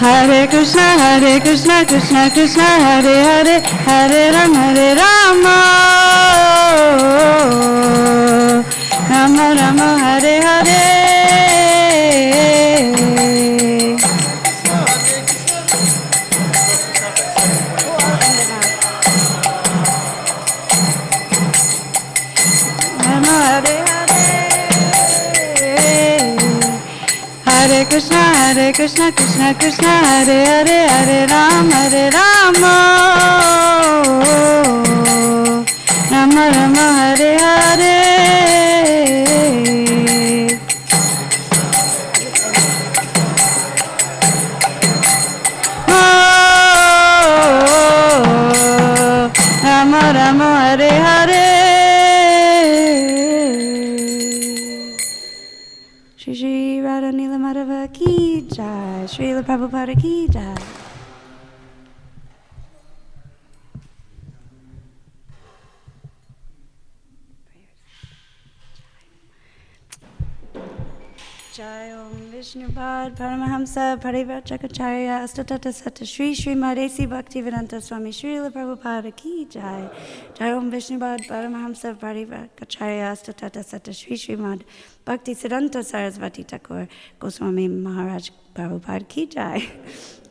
Hare Krishna, Krishna Krishna, Hare Hare, Hare Rama, Rama Rama, Hare Hare. Rama Hare Hare. Hare Krishna, Krishna Krishna, Hare Hare, Hare Rama, Rama Rama, Hare Hare. Rama Rama, Hare Hare. Shri Shri Radha Nila Madhava Ki Jai, Srila Prabhupada Ki Jai. Jai Om Vishnupad Paramahamsa Parivrajacharya Astatata Sata Shri Shri Madhesi Bhaktivedanta Swami Srila Prabhupada Ki Jai. Jai Om Vishnupad Paramahamsa Parivrajacharya Astatata Sata Shri Shri Mad Bhakti Siddhanta Sarasvati Thakur Goswami Maharaj Prabhupada Ki Jai.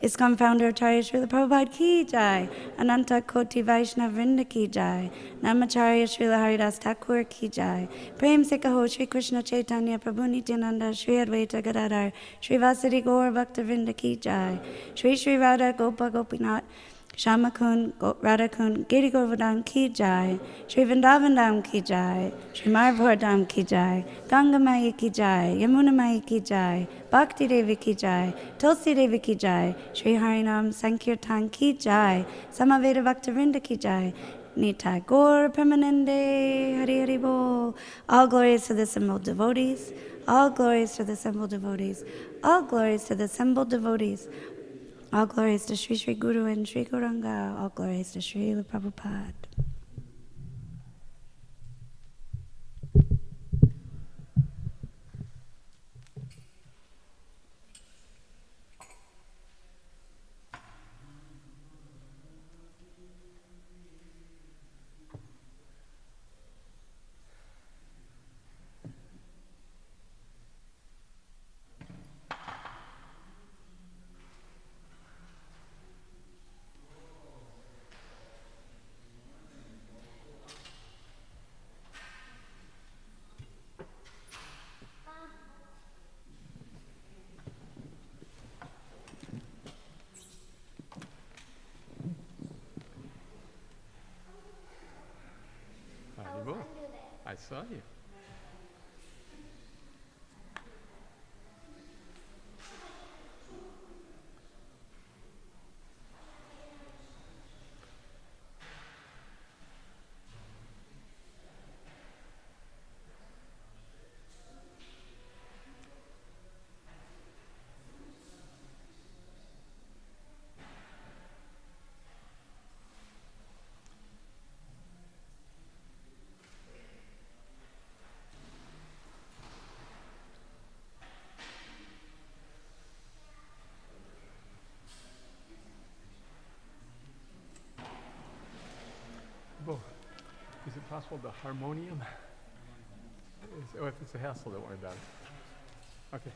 Iskcon founder Acharya Srila Prabhupada Ki Jai. Ananta Koti Vaishnav Vrinda Ki Jai. Namacharya Srila Haridas Thakur Ki Jai. Prem Se Kaho Shri Krishna Chaitanya Prabhu Nityananda Shri Advaita Gadadhar Shri Vasari Gaur Bhakta Vrinda Ki Jai. Shri Shri Radha Gopa Gopinath Shamakun Radha Kun Giri Govardhan Ki Jai. Shri Vrindavan Dham Ki Jai. Shri Mayapur Dham Ki Jai. Ganga Maya Ki Jai. Yamuna Maya Ki Jai. Bhakti Devi Ki Jai. Tulsi Devi Ki Jai. Shri Harinam Sankirtan Ki Jai. Samaveda Bhakta Vrinda Ki Jai. Nitai Gaur Permanende Hari Hari Bol. All glories to the assembled devotees. All glories to the assembled devotees. All glories to the assembled devotees. All glories to Sri Sri Guru and Sri Gauranga. All glories to Srila Prabhupada. I saw you. Is it possible the harmonium? Oh, if it's a hassle, don't worry about it. Okay.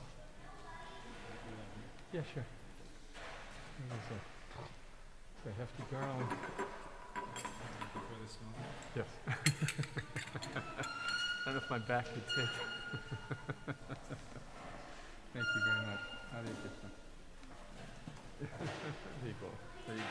Yeah, sure. There's a hefty garland. Yes. I don't know if my back would take. Thank you very much. Hare Krishna. There you go. There you go.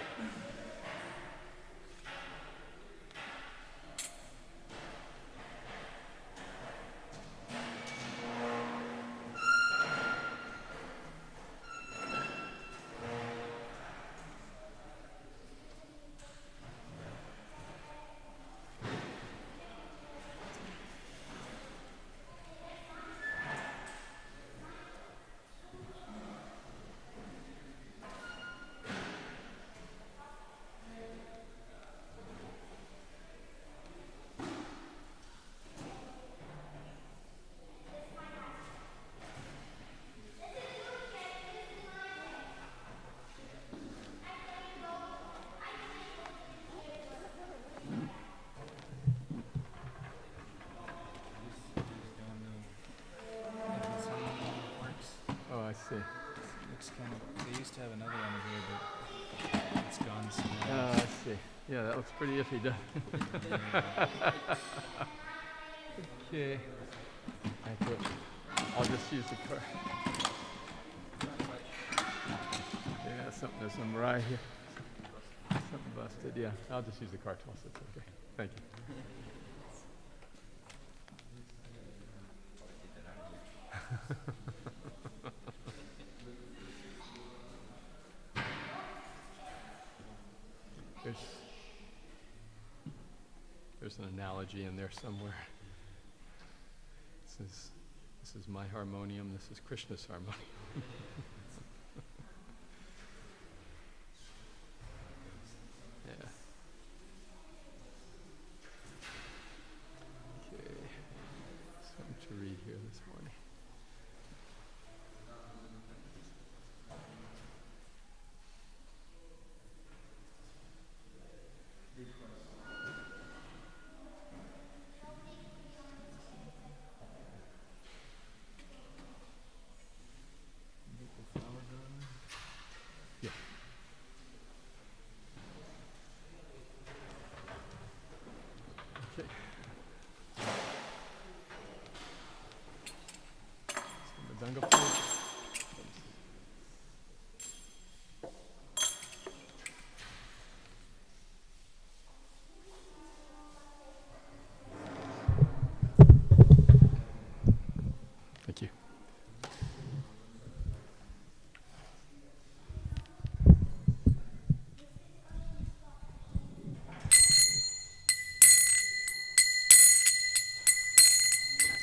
see. Looks kind of. They used to have another one here, but it's gone. So now I see. Yeah, that looks pretty iffy, doesn't it? Okay. I'll just use the car. Yeah, there's some rye here. Something busted. Yeah, I'll just use the car tool, so it's okay. Thank you. There's an analogy in there somewhere. This is my harmonium. This is Krishna's harmonium. Yeah. Okay. Something to read here this morning. Thank you.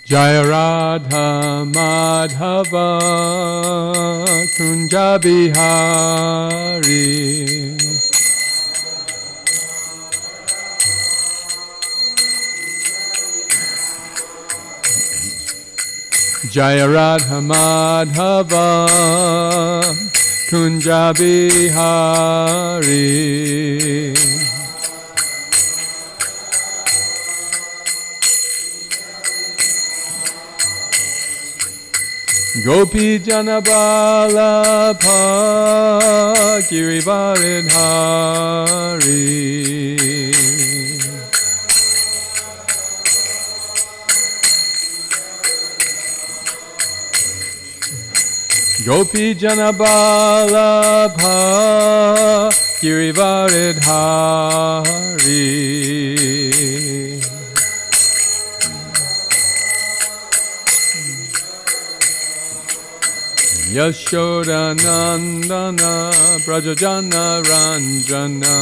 Jaya Radha Madhava Kunja Bihari Jaya Radha Madhava Kunja Bihari Gopi Janabala Girivaridhari Gopi Janabala Girivaridhari Yashoda Nandana Brajajana Ranjana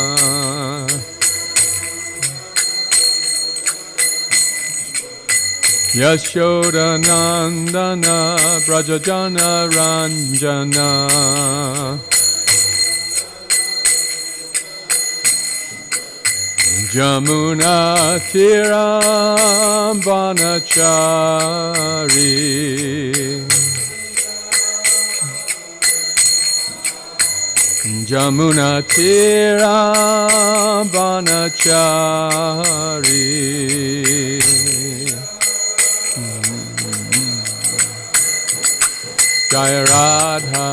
Yashoda Nandana Brajajana Ranjana Jamuna Tiram Vanachari Jamuna Tiram Vanachari Jaya Radha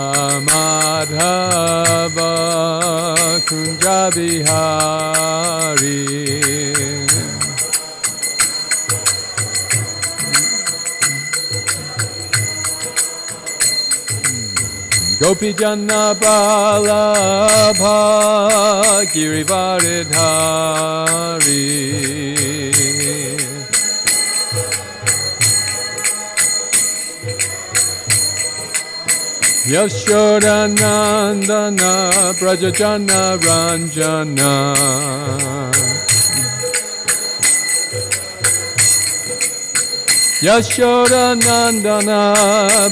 Madhava Kunja Bihari Gopi Jana Balabha Girivaridhari Yashoda Nandana Brajajana Ranjana Yashoda Nandana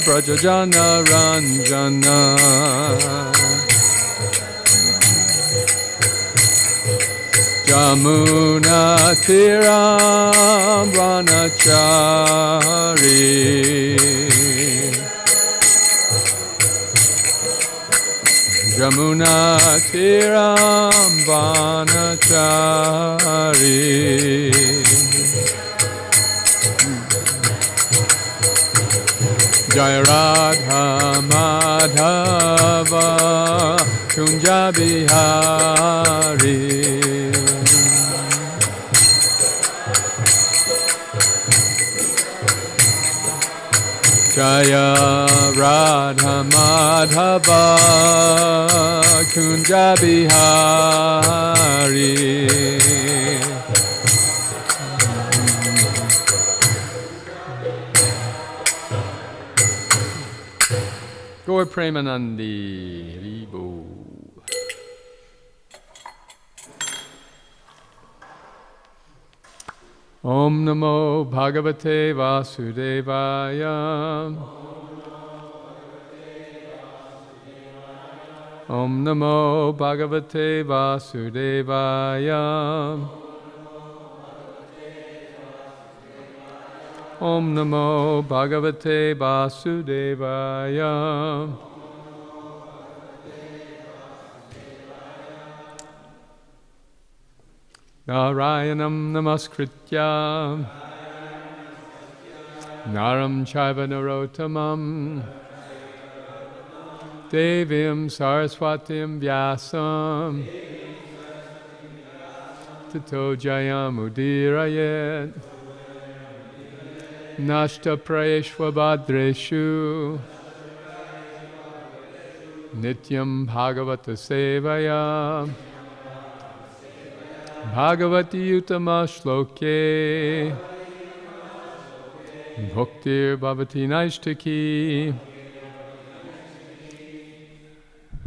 Brajajana Ranjana Jamuna Tiram Vanachari Jamuna Tiram Vanachari Jai Radha Madhava Kunja Bihari. Jaya Radha Madhava Kunja Bihari. Gaur Premanandi Ribo. Om Namo Bhagavate Vasudevaya. Om Namo Bhagavate Vasudevaya. Om Namo Bhagavate Vasudevaya. Narayanam Namaskritya Naram Chaiva Narottamam Devim Saraswatim Vyasam Tato Jayam Udirayet Nashta Prayeshvabhadreshu Nityam Bhagavata Sevaya Bhagavati Uttama Shloke Bhaktir Bhavati Naishtaki.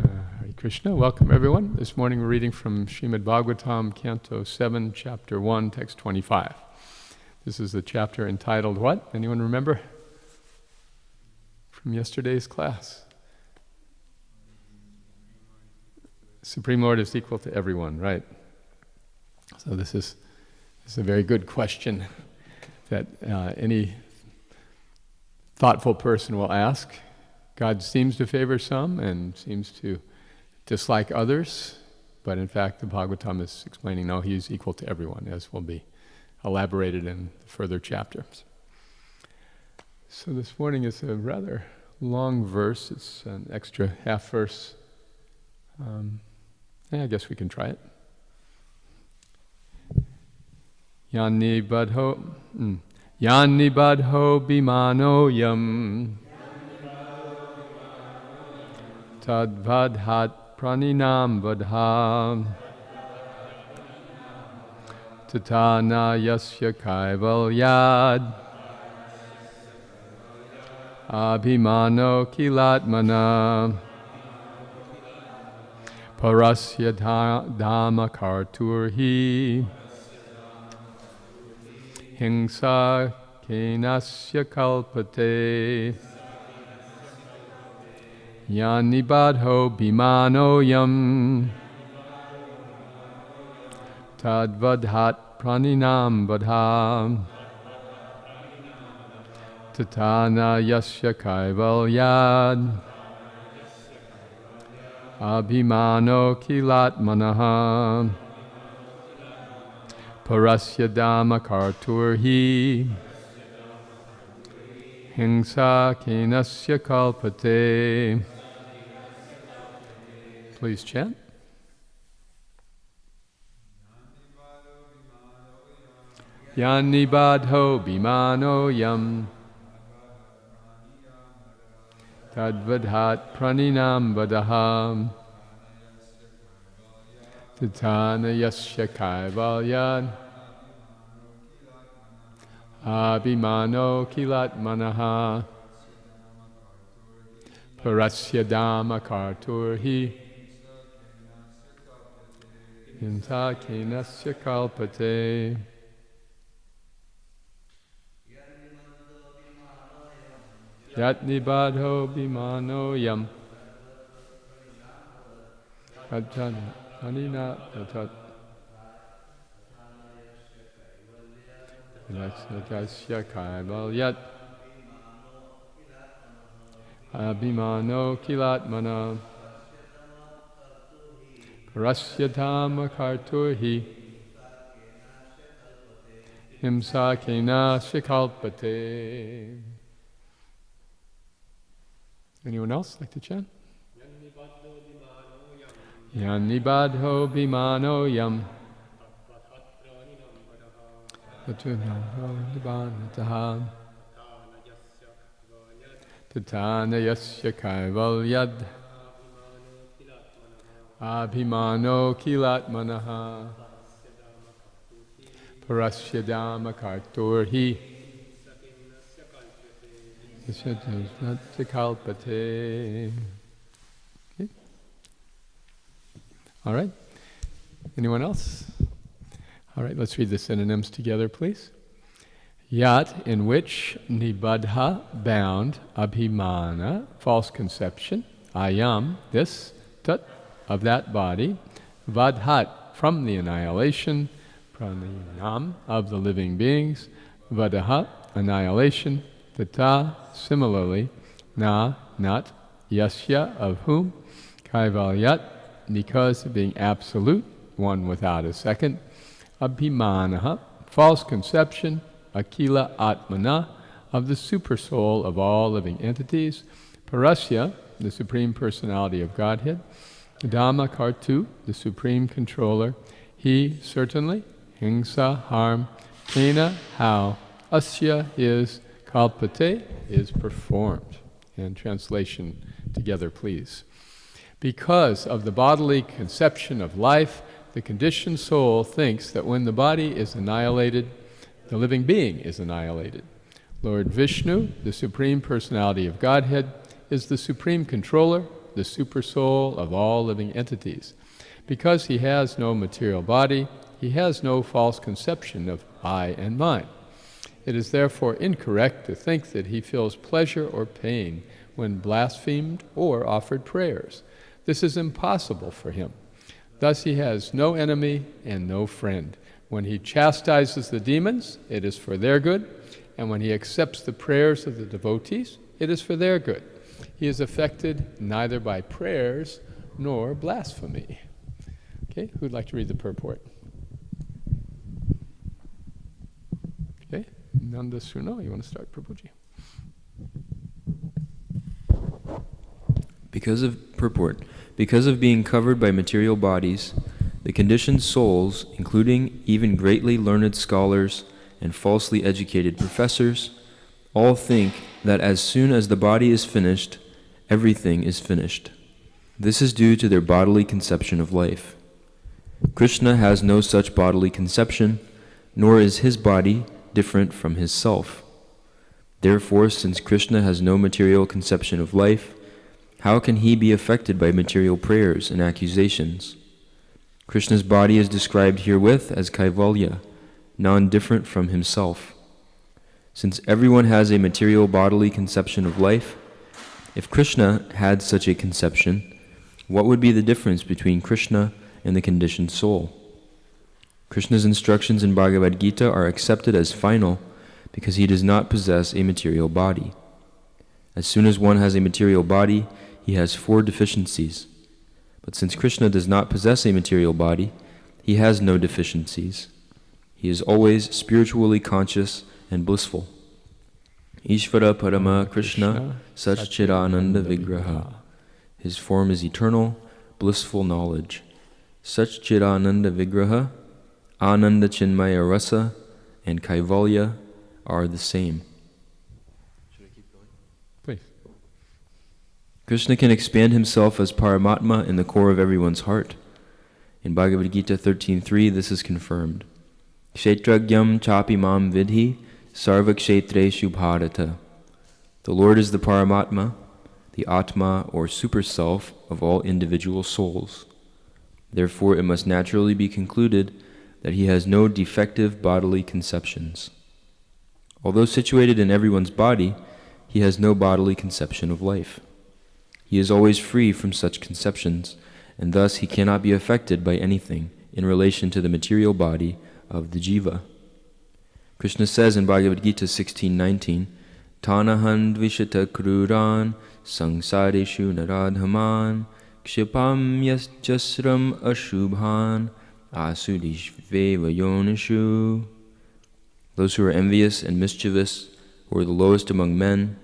Hare Krishna, welcome everyone. This morning we're reading from Srimad Bhagavatam, Canto 7, Chapter 1, Text 25. This is the chapter entitled what? Anyone remember? From yesterday's class. Supreme Lord is equal to everyone, right? So this is a very good question that any thoughtful person will ask. God seems to favor some and seems to dislike others, but in fact the Bhagavatam is explaining, no, He's equal to everyone, as will be elaborated in further chapters. So this morning is a rather long verse. It's an extra half verse. I guess we can try it. Yani badho bimano yam tadvadhat praninam vadha tatana yasya kaivalyad abhimano kilatmana parasya dhamma karturhi hingsa kenasya kalpate yani badho bimano yam tadvadhat praninam vadha tatana yasya kaivalyad abhimano kilatmanaha parasya dhamma karturhi hingsa kenasya kalpate. Please chant. Yani badho bimano yam tadvadhat praninam vadaham tatana yasya kaivalyad abhimano kilatmanaha parasya dhamma karturhi hingsa kenasya kalpate. Yatni badho bimano yam Adjana anina atat Laksatasya kaivalyat abhimano kilatmana parasya dhamma karturhi himsa kenasya kalpate. Anyone else like to chant? Yannibadho bimano yam Tatana yasya kaivalyad Abhimano kilatmanaha Parasya dhamma karturhi Kalpate. Okay. All right. Anyone else? All right, let's read the synonyms together, please. Yat, in which, nibadha, bound, abhimana, false conception, ayam, this, tat, of that body, vadhat, from the annihilation, pranayam, of the living beings, vadaha, annihilation, tata, similarly, na, not, yasya, of whom, kaivalyat, because of being absolute, one without a second, abhimanaha, false conception, akila atmana, of the supersoul of all living entities, parasya, the Supreme Personality of Godhead, dhamma kartu, the Supreme Controller, he, certainly, hingsa, harm, kena, how, asya, is, kalpate, is performed. And translation together, please. Because of the bodily conception of life, the conditioned soul thinks that when the body is annihilated, the living being is annihilated. Lord Vishnu, the Supreme Personality of Godhead, is the Supreme Controller, the Supersoul of all living entities. Because he has no material body, he has no false conception of I and mine. It is therefore incorrect to think that he feels pleasure or pain when blasphemed or offered prayers. This is impossible for him. Thus he has no enemy and no friend. When he chastises the demons, it is for their good, and when he accepts the prayers of the devotees, it is for their good. He is affected neither by prayers nor blasphemy. Okay, who'd like to read the purport? Okay, Nanda Suno, you want to start, Prabhuji? Because of being covered by material bodies, the conditioned souls, including even greatly learned scholars and falsely educated professors, all think that as soon as the body is finished, everything is finished. This is due to their bodily conception of life. Krishna has no such bodily conception, nor is his body different from his self. Therefore, since Krishna has no material conception of life, how can he be affected by material prayers and accusations? Krishna's body is described herewith as kaivalya, non-different from himself. Since everyone has a material bodily conception of life, if Krishna had such a conception, what would be the difference between Krishna and the conditioned soul? Krishna's instructions in Bhagavad Gita are accepted as final because he does not possess a material body. As soon as one has a material body, he has 4 deficiencies. But since Krishna does not possess a material body, he has no deficiencies. He is always spiritually conscious and blissful. Ishvara Parama Krishna Satchidananda Vigraha. His form is eternal, blissful knowledge. Satchidananda Vigraha, Ananda Chinmaya Rasa, and Kaivalya are the same. Should I keep going? Please. Krishna can expand himself as Paramatma in the core of everyone's heart. In Bhagavad Gita 13.3, this is confirmed. Kshetragyam chapi mam vidhi sarva kshetreshu bharata. The Lord is the Paramatma, the Atma or super self of all individual souls. Therefore, it must naturally be concluded that he has no defective bodily conceptions. Although situated in everyone's body, he has no bodily conception of life. He is always free from such conceptions, and thus he cannot be affected by anything in relation to the material body of the jiva. Krishna says in Bhagavad Gita 16:19, Tanahan dvishata kruran sangsareshu naradhaman kshipam yasjasram ashubhan asudishveva yonishu. Those who are envious and mischievous, who are the lowest among men,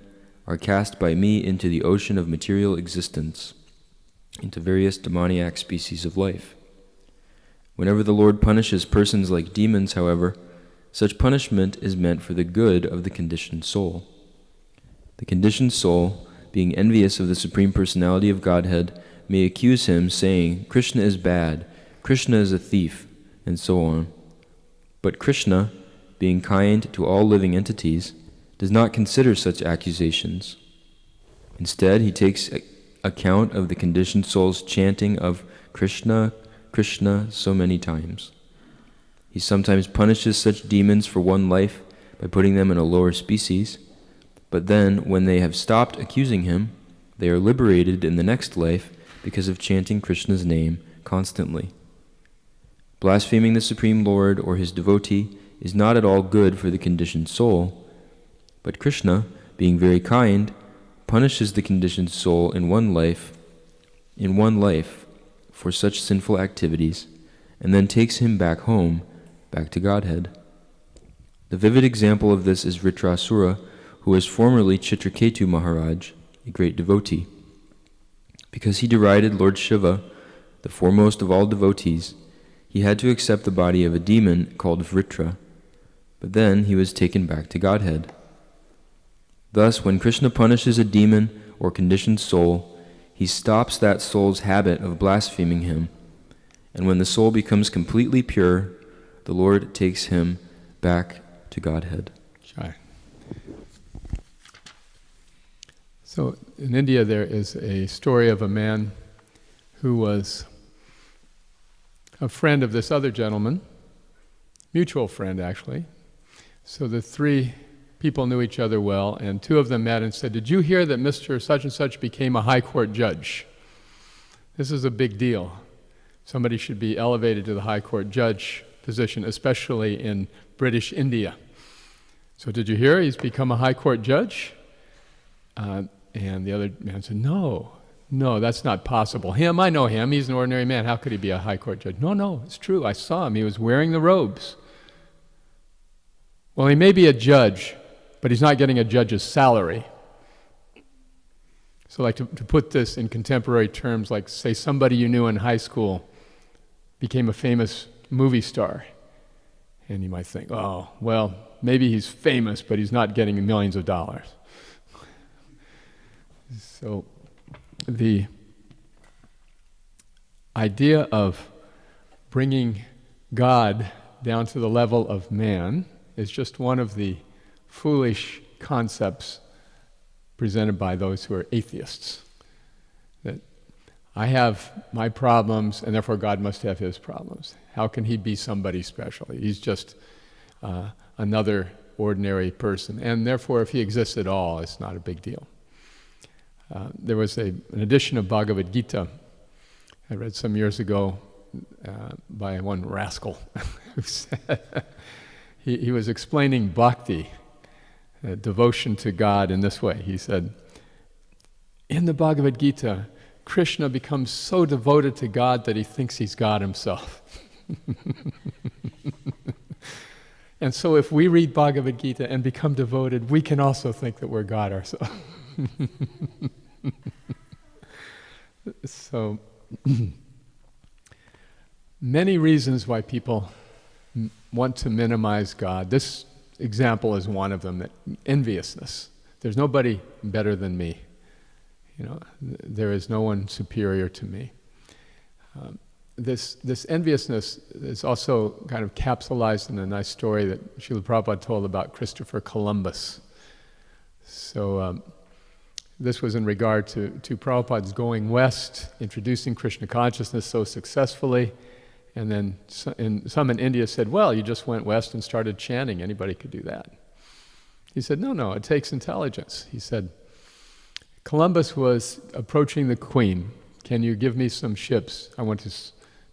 are cast by me into the ocean of material existence, into various demoniac species of life. Whenever the Lord punishes persons like demons, however, such punishment is meant for the good of the conditioned soul. The conditioned soul, being envious of the Supreme Personality of Godhead, may accuse him, saying, Krishna is bad, Krishna is a thief, and so on. But Krishna, being kind to all living entities, does not consider such accusations. Instead, he takes account of the conditioned soul's chanting of Krishna, Krishna so many times. He sometimes punishes such demons for one life by putting them in a lower species, but then, when they have stopped accusing him, they are liberated in the next life because of chanting Krishna's name constantly. Blaspheming the Supreme Lord or his devotee is not at all good for the conditioned soul, but Krishna, being very kind, punishes the conditioned soul in one life for such sinful activities, and then takes him back home, back to Godhead. The vivid example of this is Vritrasura, who was formerly Chitraketu Maharaj, a great devotee. Because he derided Lord Shiva, the foremost of all devotees, he had to accept the body of a demon called Vritra, but then he was taken back to Godhead. Thus, when Krishna punishes a demon or conditioned soul, he stops that soul's habit of blaspheming him, and when the soul becomes completely pure, the Lord takes him back to Godhead. Shy. So in India there is a story of a man who was a friend of this other gentleman, mutual friend actually. So the three people knew each other well, and two of them met and said, "Did you hear that Mr. Such and Such became a high court judge? This is a big deal. Somebody should be elevated to the high court judge position, especially in British India. So did you hear he's become a high court judge?" And the other man said, no, that's not possible. Him, I know him, he's an ordinary man. How could he be a high court judge? No, it's true, I saw him, he was wearing the robes. Well, he may be a judge, but he's not getting a judge's salary. So like to put this in contemporary terms, like say somebody you knew in high school became a famous movie star. And you might think, oh, well, maybe he's famous, but he's not getting millions of dollars. So the idea of bringing God down to the level of man is just one of the foolish concepts presented by those who are atheists. That I have my problems, and therefore God must have his problems. How can he be somebody special? He's just another ordinary person, and therefore if he exists at all, it's not a big deal. There was an edition of Bhagavad Gita I read some years ago by one rascal who said he was explaining bhakti, devotion to God, in this way. He said, in the Bhagavad Gita, Krishna becomes so devoted to God that he thinks he's God himself. And so if we read Bhagavad Gita and become devoted, we can also think that we're God ourselves. So, many reasons why people want to minimize God. This example is one of them, that enviousness. There's nobody better than me. There is no one superior to me. This enviousness is also kind of capsulized in a nice story that Srila Prabhupada told about Christopher Columbus. So this was in regard to Prabhupada's going west, introducing Krishna consciousness so successfully, and then some in India said, well, you just went west and started chanting, anybody could do that. He said, no, it takes intelligence. He said, Columbus was approaching the Queen. Can you give me some ships? I want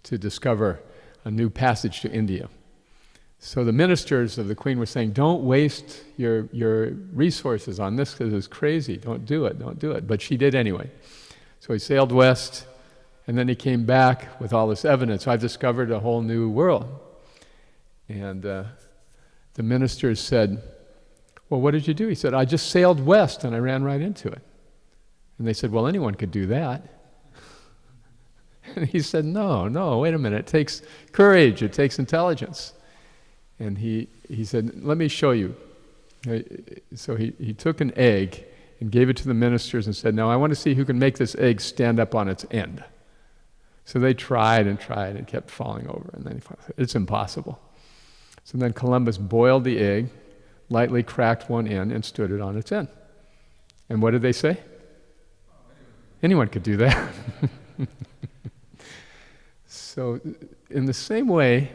to discover a new passage to India. So the ministers of the Queen were saying, don't waste your resources on this because it's crazy. Don't do it. But she did anyway. So he sailed west, and then he came back with all this evidence. I've discovered a whole new world. And the ministers said, well, what did you do? He said, I just sailed west and I ran right into it. And they said, well, anyone could do that. And he said, no, wait a minute. It takes courage. It takes intelligence. And he said, let me show you. So he took an egg and gave it to the ministers and said, now I want to see who can make this egg stand up on its end. So they tried and kept falling over. And then he said, it's impossible. So then Columbus boiled the egg, lightly cracked one end, and stood it on its end. And what did they say? Anyone could do that. So in the same way,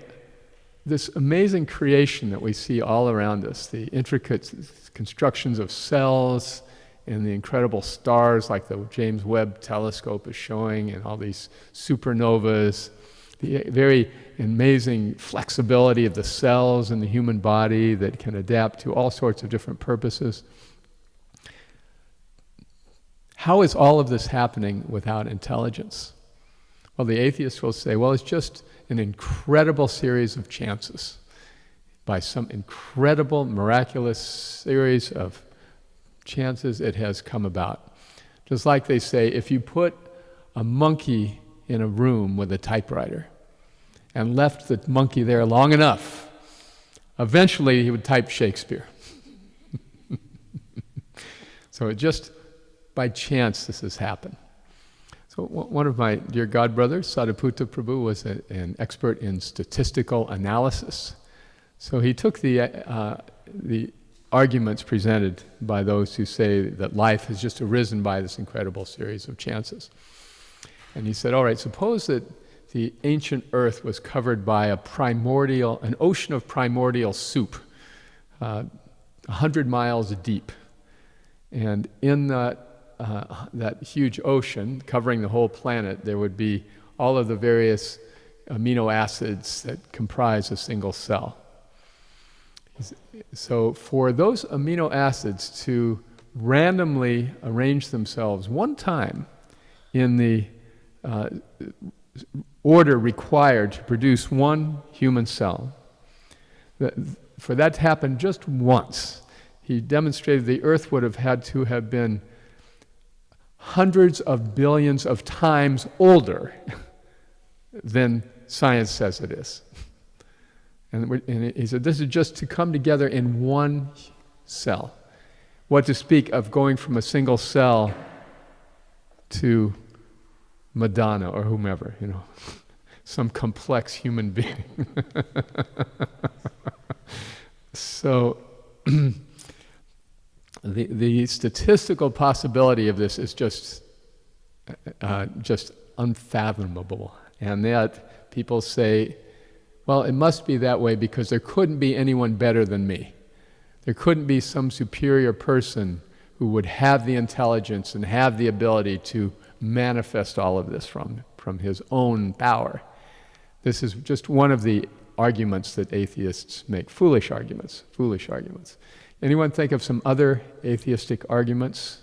this amazing creation that we see all around us, the intricate constructions of cells and the incredible stars like the James Webb telescope is showing, and all these supernovas, the very amazing flexibility of the cells in the human body that can adapt to all sorts of different purposes. How is all of this happening without intelligence? Well, the atheists will say, well, it's just an incredible series of chances. By some incredible, miraculous series of chances, it has come about. Just like they say, if you put a monkey in a room with a typewriter and left the monkey there long enough, eventually he would type Shakespeare. So it just by chance this has happened. So one of my dear godbrothers, Sadhuputta Prabhu, was an expert in statistical analysis. So he took the arguments presented by those who say that life has just arisen by this incredible series of chances. And he said, all right, suppose that the ancient earth was covered by an ocean of primordial soup, 100 miles deep. And in that huge ocean covering the whole planet, there would be all of the various amino acids that comprise a single cell. So for those amino acids to randomly arrange themselves one time in the order required to produce one human cell, for that to happen just once, he demonstrated the earth would have had to have been hundreds of billions of times older than science says it is. And he said, this is just to come together in one cell. What to speak of going from a single cell to Madonna or whomever, some complex human being. So the statistical possibility of this is just unfathomable. And that people say, well, it must be that way because there couldn't be anyone better than me. There couldn't be some superior person who would have the intelligence and have the ability to manifest all of this from his own power. This is just one of the arguments that atheists make. Foolish arguments. Anyone think of some other atheistic arguments?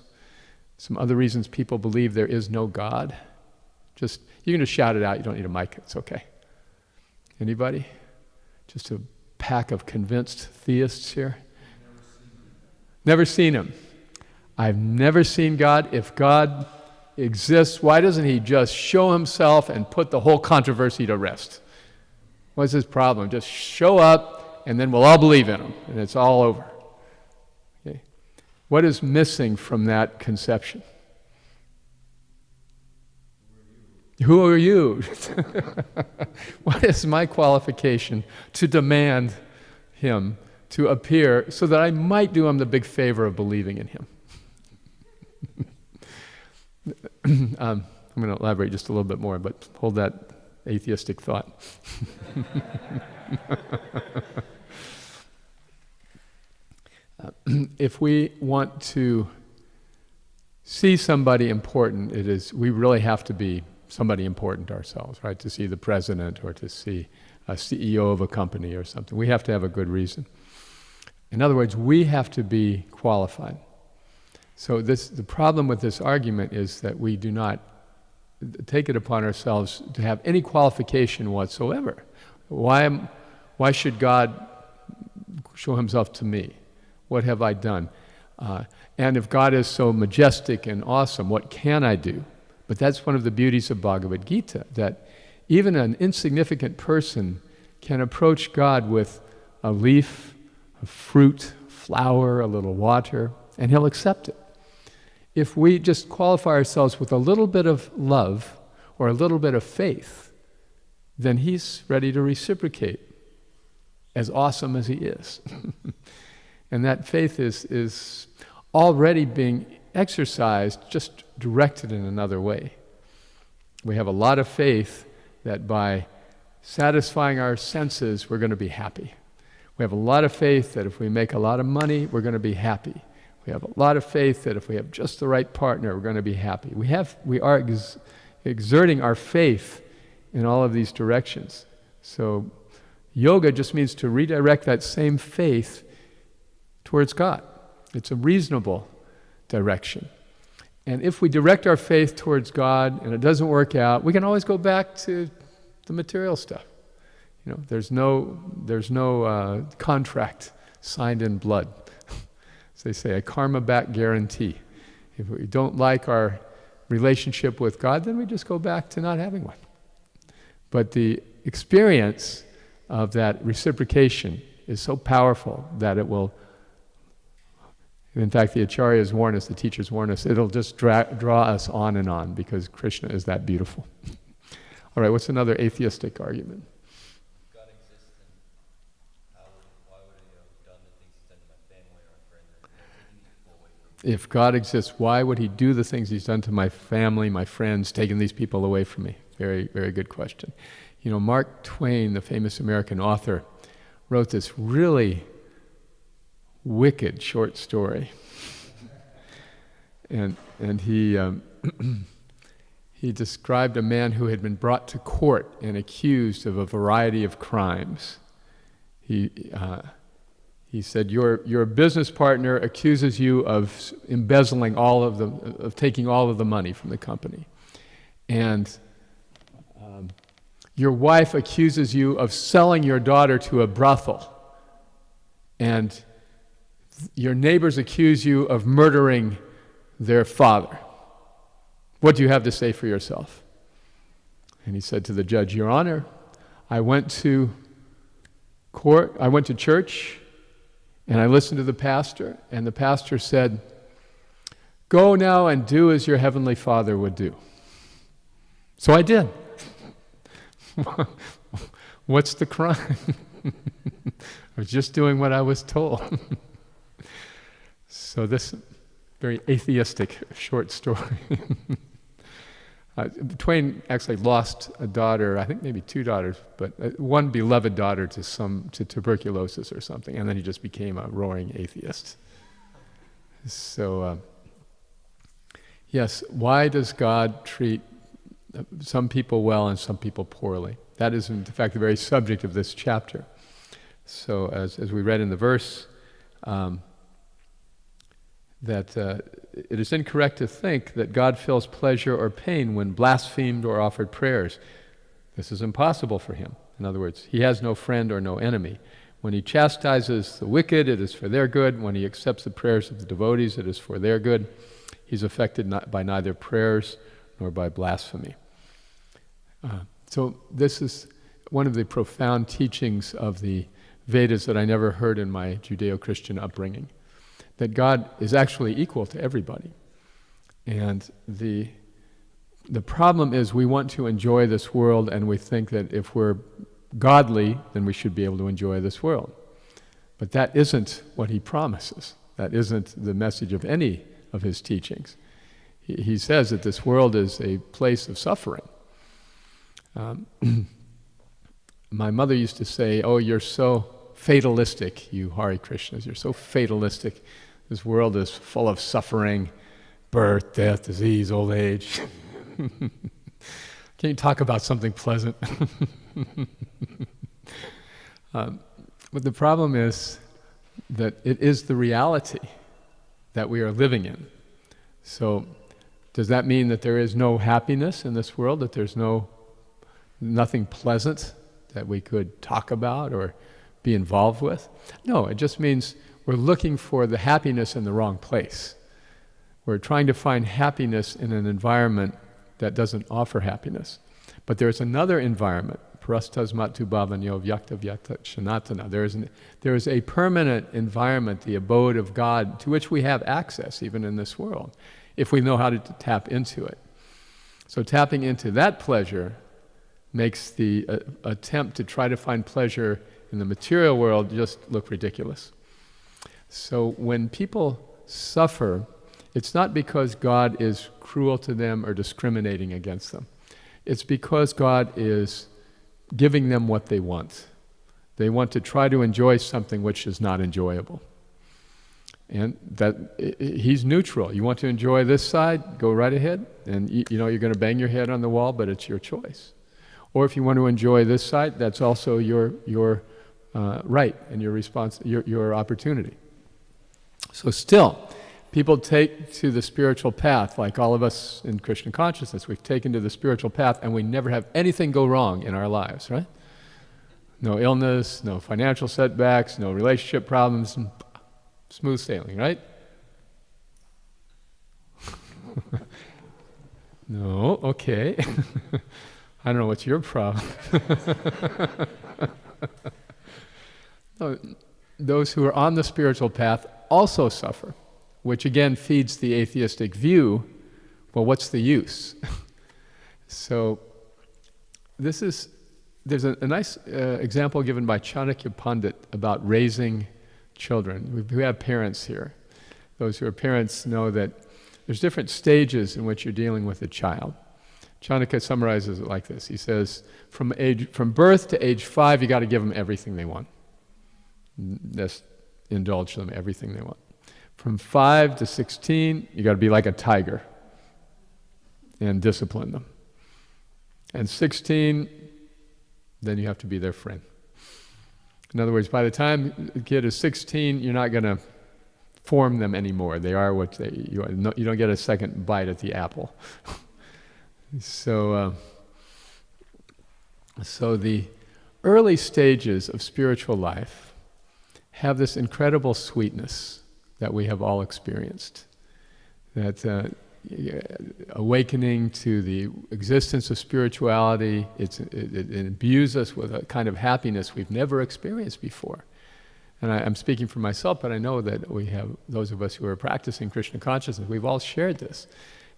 Some other reasons people believe there is no God? You can just shout it out. You don't need a mic. It's okay. Anybody? Just a pack of convinced theists here? Never seen him. I've never seen God. If God exists, why doesn't he just show himself and put the whole controversy to rest? What's his problem? Just show up and then we'll all believe in him and it's all over. Okay. What is missing from that conception? Who are you? What is my qualification to demand him to appear so that I might do him the big favor of believing in him? I'm going to elaborate just a little bit more, but hold that atheistic thought. If we want to see somebody important, we really have to be somebody important ourselves, right? To see the president or to see a CEO of a company or something. We have to have a good reason. In other words, we have to be qualified. So the problem with this argument is that we do not take it upon ourselves to have any qualification whatsoever. Why should God show himself to me? What have I done? And if God is so majestic and awesome, what can I do? But that's one of the beauties of Bhagavad Gita, that even an insignificant person can approach God with a leaf, a fruit, flower, a little water, and He'll accept it. If we just qualify ourselves with a little bit of love or a little bit of faith, then He's ready to reciprocate, as awesome as He is. And that faith is already being exercised, just directed in another way. We have a lot of faith that by satisfying our senses, we're going to be happy. We have a lot of faith that if we make a lot of money, we're going to be happy. We have a lot of faith that if we have just the right partner, we're going to be happy. We are exerting our faith in all of these directions. So yoga just means to redirect that same faith towards God. It's a reasonable direction. And if we direct our faith towards God and it doesn't work out, we can always go back to the material stuff. You know, there's no contract signed in blood. As they say, a karma back guarantee. If we don't like our relationship with God, then we just go back to not having one. But the experience of that reciprocation is so powerful that it will. In fact, the acharyas warn us, the teachers warn us, it'll just draw us on and on because Krishna is that beautiful. All right, what's another atheistic argument? If God exists, then why would He have done the things He's done to my family or my friends, taking people away from me? If God exists, why would He do the things He's done to my family, my friends, taking these people away from me? Very, very good question. You know, Mark Twain, the famous American author, wrote this really wicked short story, and he he described a man who had been brought to court and accused of a variety of crimes. He said, your business partner accuses you of embezzling of taking all of the money from the company, and your wife accuses you of selling your daughter to a brothel, and your neighbors accuse you of murdering their father. What do you have to say for yourself? And he said to the judge, Your Honor, I went to church, and I listened to the pastor, and the pastor said, Go now and do as your heavenly Father would do. So I did. What's the crime? I was just doing what I was told. So this very atheistic short story. Twain actually lost a daughter, I think maybe two daughters, but one beloved daughter to tuberculosis or something, and then he just became a roaring atheist. So, yes, why does God treat some people well and some people poorly? That is, in fact, the very subject of this chapter. So, as we read in the verse, that it is incorrect to think that God feels pleasure or pain when blasphemed or offered prayers. This is impossible for Him. In other words, He has no friend or no enemy. When He chastises the wicked, it is for their good. When He accepts the prayers of the devotees, it is for their good. He's affected by neither prayers nor by blasphemy. So this is one of the profound teachings of the Vedas that I never heard in my Judeo-Christian upbringing. That God is actually equal to everybody. And the problem is we want to enjoy this world, and we think that if we're godly, then we should be able to enjoy this world. But that isn't what He promises. That isn't the message of any of His teachings. He says that this world is a place of suffering. My mother used to say, oh, you're so fatalistic, you Hare Krishnas, you're so fatalistic. This world is full of suffering, birth, death, disease, old age. Can you talk about something pleasant? But the problem is that it is the reality that we are living in. So does that mean that there is no happiness in this world, that there's nothing pleasant that we could talk about or be involved with? No, it just means we're looking for the happiness in the wrong place. We're trying to find happiness in an environment that doesn't offer happiness. But there's another environment, parastasmatu bhavanyo vyakta vyakta shanatana. There is a permanent environment, the abode of God, to which we have access even in this world, if we know how to tap into it. So tapping into that pleasure makes the attempt to try to find pleasure in the material world just look ridiculous. So when people suffer, it's not because God is cruel to them or discriminating against them. It's because God is giving them what they want. They want to try to enjoy something which is not enjoyable. And that he's neutral. You want to enjoy this side, go right ahead. And you know you're going to bang your head on the wall, but it's your choice. Or if you want to enjoy this side, that's also your right and your opportunity. So still, people take to the spiritual path, like all of us in Krishna consciousness, we've taken to the spiritual path and we never have anything go wrong in our lives, right? No illness, no financial setbacks, no relationship problems, smooth sailing, right? No, okay. I don't know what's your problem. No, those who are on the spiritual path also suffer, which again feeds the atheistic view, well, what's the use? So there's a nice example given by Chanakya Pandit about raising children. We have parents here. Those who are parents know that there's different stages in which you're dealing with a child. Chanakya summarizes it like this. He says, from birth to age 5, you got to give them everything they want. Just indulge them everything they want. From 5 to 16, you got to be like a tiger and discipline them. And 16, then you have to be their friend. In other words, by the time the kid is 16, you're not going to form them anymore. They are what you are. You don't get a second bite at the apple. So the early stages of spiritual life have this incredible sweetness that we have all experienced. That awakening to the existence of spirituality, it imbues us with a kind of happiness we've never experienced before. And I'm speaking for myself, but I know that we have, those of us who are practicing Krishna consciousness, we've all shared this.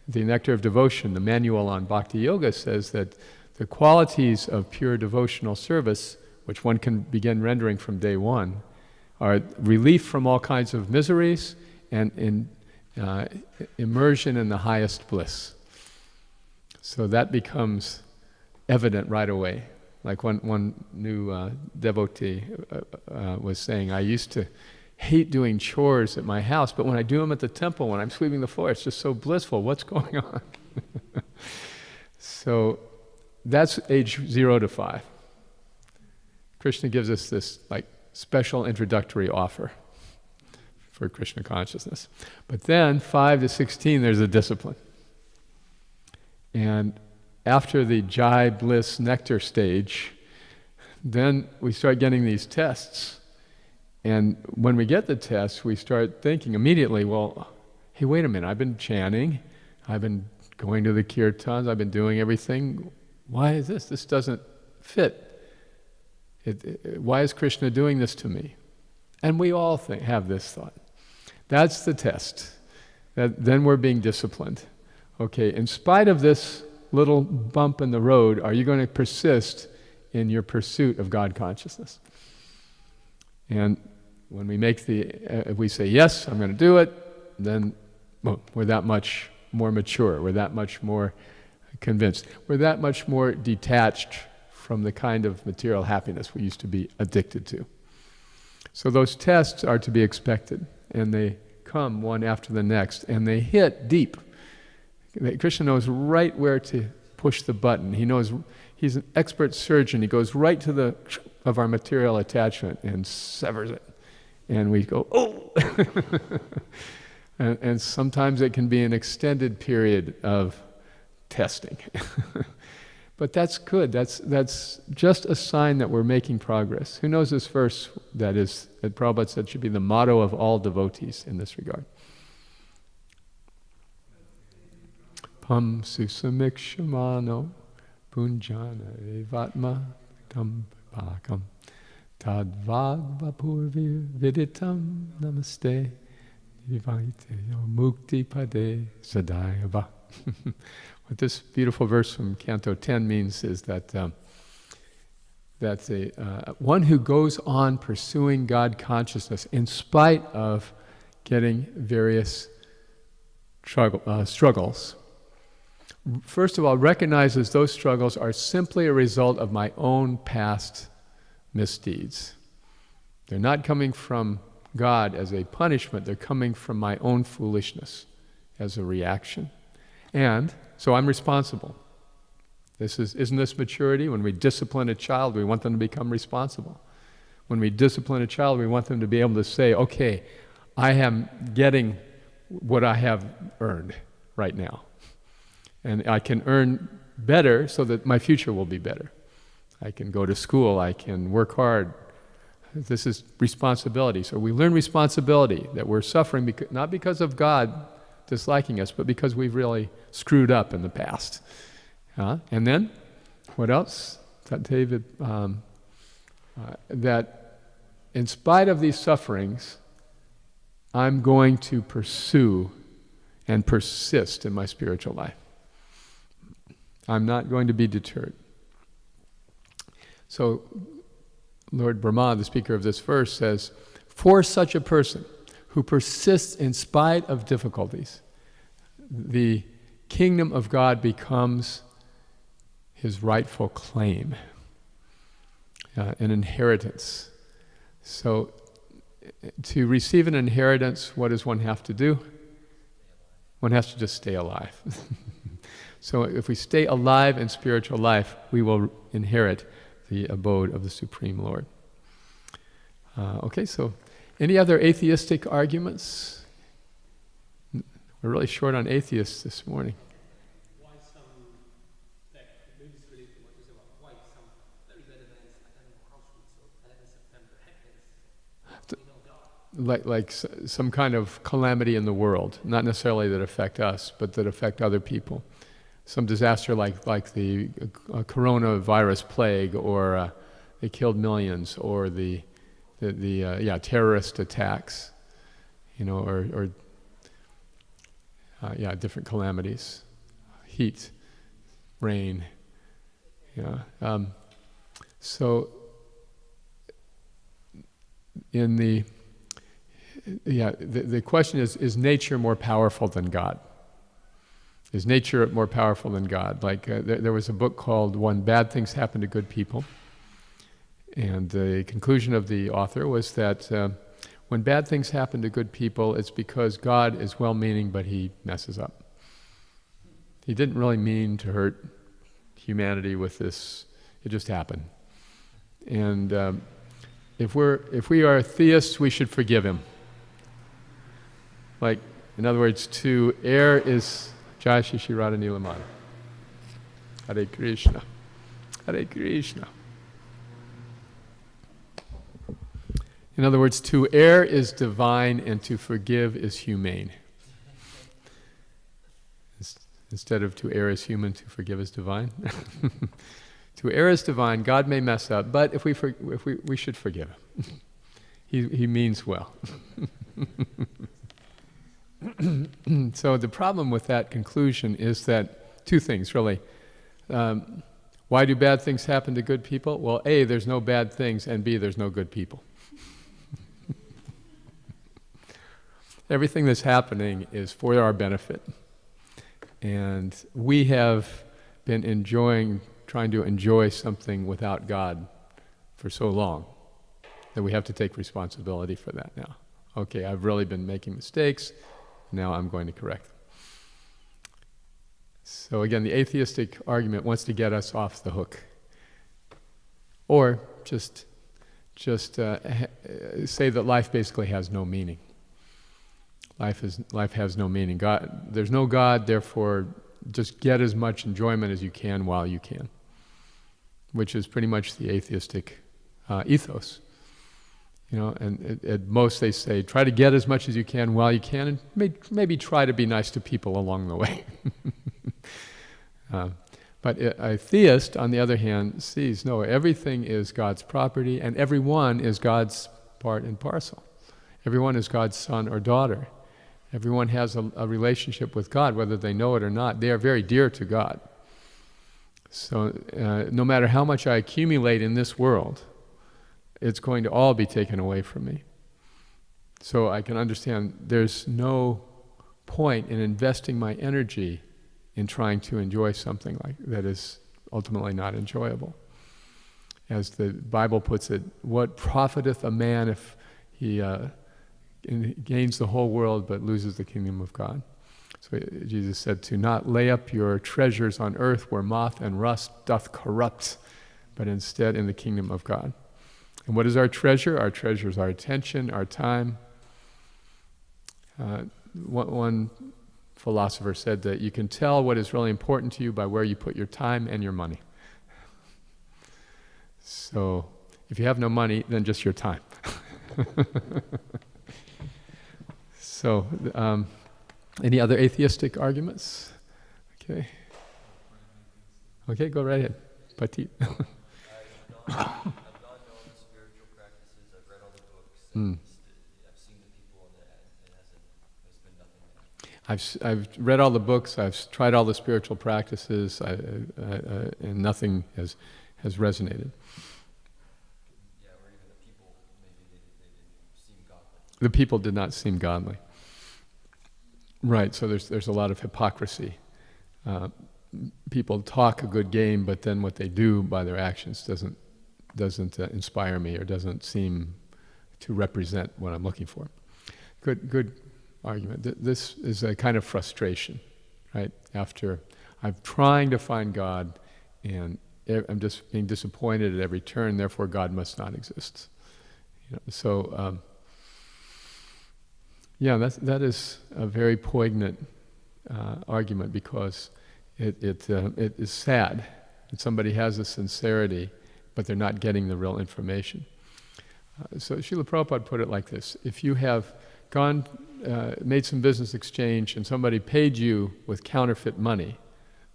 The Nectar of Devotion, the manual on Bhakti Yoga, says that the qualities of pure devotional service, which one can begin rendering from day one, are relief from all kinds of miseries and immersion in the highest bliss. So that becomes evident right away. Like one new devotee was saying, I used to hate doing chores at my house, but when I do them at the temple, when I'm sweeping the floor, it's just so blissful. What's going on? So that's age 0 to 5. Krishna gives us this like special introductory offer for Krishna consciousness. But then 5 to 16, there's a discipline. And after the Jai Bliss Nectar stage, then we start getting these tests. And when we get the tests, we start thinking immediately, well, hey, wait a minute, I've been chanting, I've been going to the kirtans, I've been doing everything. Why is this? This doesn't fit. Why is Krishna doing this to me? And we all have this thought. That's the test. Then we're being disciplined. Okay, in spite of this little bump in the road, are you going to persist in your pursuit of God consciousness? And when we if we say, yes, I'm going to do it, then we're that much more mature, we're that much more convinced, we're that much more detached from the kind of material happiness we used to be addicted to. So those tests are to be expected, and they come one after the next, and they hit deep. Krishna knows right where to push the button. He knows, he's an expert surgeon. He goes right to the of our material attachment and severs it. And we go, oh! and sometimes it can be an extended period of testing. But that's good. That's just a sign that we're making progress. Who knows this verse that Prabhupada said should be the motto of all devotees in this regard? Pam susamikshamano punjana evatma tambakam tadvad vapurvir viditam namaste vivaite mukti pade sadayava. What this beautiful verse from Canto 10 means is that one who goes on pursuing God consciousness in spite of getting various struggles, first of all, recognizes those struggles are simply a result of my own past misdeeds. They're not coming from God as a punishment, they're coming from my own foolishness as a reaction. And so I'm responsible. Isn't this maturity? When we discipline a child, we want them to become responsible. When we discipline a child, we want them to be able to say, okay, I am getting what I have earned right now. And I can earn better so that my future will be better. I can go to school, I can work hard. This is responsibility. So we learn responsibility, that we're suffering not because of God disliking us, but because we've really screwed up in the past. And then, what else? That in spite of these sufferings, I'm going to pursue and persist in my spiritual life. I'm not going to be deterred. So, Lord Brahma, the speaker of this verse, says, for such a person who persists in spite of difficulties, the kingdom of God becomes his rightful claim, an inheritance. So, to receive an inheritance, what does one have to do? One has to just stay alive. So if we stay alive in spiritual life, we will inherit the abode of the Supreme Lord. Okay, so any other atheistic arguments? We're really short on atheists this morning. Why some, like, maybe it's related to what you said about why some very bad events, I don't know, Auschwitz or 11 September happens. Like some kind of calamity in the world, not necessarily that affect us, but that affect other people. Some disaster like the coronavirus plague, or they killed millions, or the terrorist attacks, or different calamities, heat, rain, so in the question is nature more powerful than God? Is nature more powerful than God? Like there was a book called When Bad Things Happen to Good People, and the conclusion of the author was that when bad things happen to good people, it's because God is well-meaning, but he messes up. He didn't really mean to hurt humanity with this. It just happened. And if we are theists, we should forgive him. Like, in other words, to err is Jai Shri Radha Nilamada. Hare Krishna. Hare Krishna. In other words, to err is divine and to forgive is humane. Instead of to err is human, to forgive is divine. To err is divine. God may mess up, but if we should forgive him. He means well. So the problem with that conclusion is that two things, really. Why do bad things happen to good people? Well, A, there's no bad things, and B, there's no good people. Everything that's happening is for our benefit. And we have been trying to enjoy something without God for so long that we have to take responsibility for that now. Okay, I've really been making mistakes. Now I'm going to correct them. So again, the atheistic argument wants to get us off the hook. Or just say that life basically has no meaning. Life has no meaning. There's no God, therefore just get as much enjoyment as you can while you can. which is pretty much the atheistic ethos. And at most they say, try to get as much as you can while you can, and maybe try to be nice to people along the way. But a theist, on the other hand, sees, no, everything is God's property, and everyone is God's part and parcel. Everyone is God's son or daughter. Everyone has a relationship with God, whether they know it or not. They are very dear to God. So no matter how much I accumulate in this world, it's going to all be taken away from me. So I can understand there's no point in investing my energy in trying to enjoy something like that is ultimately not enjoyable. As the Bible puts it, what profiteth a man if he gains the whole world but loses the kingdom of God? So Jesus said to not lay up your treasures on earth where moth and rust doth corrupt, but instead in the kingdom of God. And what is our treasure? Our treasure is our attention, our time. One philosopher said that you can tell what is really important to you by where you put your time and your money. So if you have no money, then just your time. So, any other atheistic arguments? Okay. Okay, go right ahead. Petit. I've not known the spiritual practices. I've read all the books. I've seen the people, and there's been nothing there. I've read all the books. I've tried all the spiritual practices, and nothing has resonated. Yeah, or even the people, maybe they didn't seem godly. The people did not seem godly. Right. So there's a lot of hypocrisy. People talk a good game, but then what they do by their actions doesn't inspire me or doesn't seem to represent what I'm looking for. Good argument. This is a kind of frustration, right? After I'm trying to find God, and I'm just being disappointed at every turn. Therefore, God must not exist. Yeah, that is a very poignant argument, because it is sad that somebody has a sincerity, but they're not getting the real information. So Srila Prabhupada put it like this: if you have made some business exchange and somebody paid you with counterfeit money,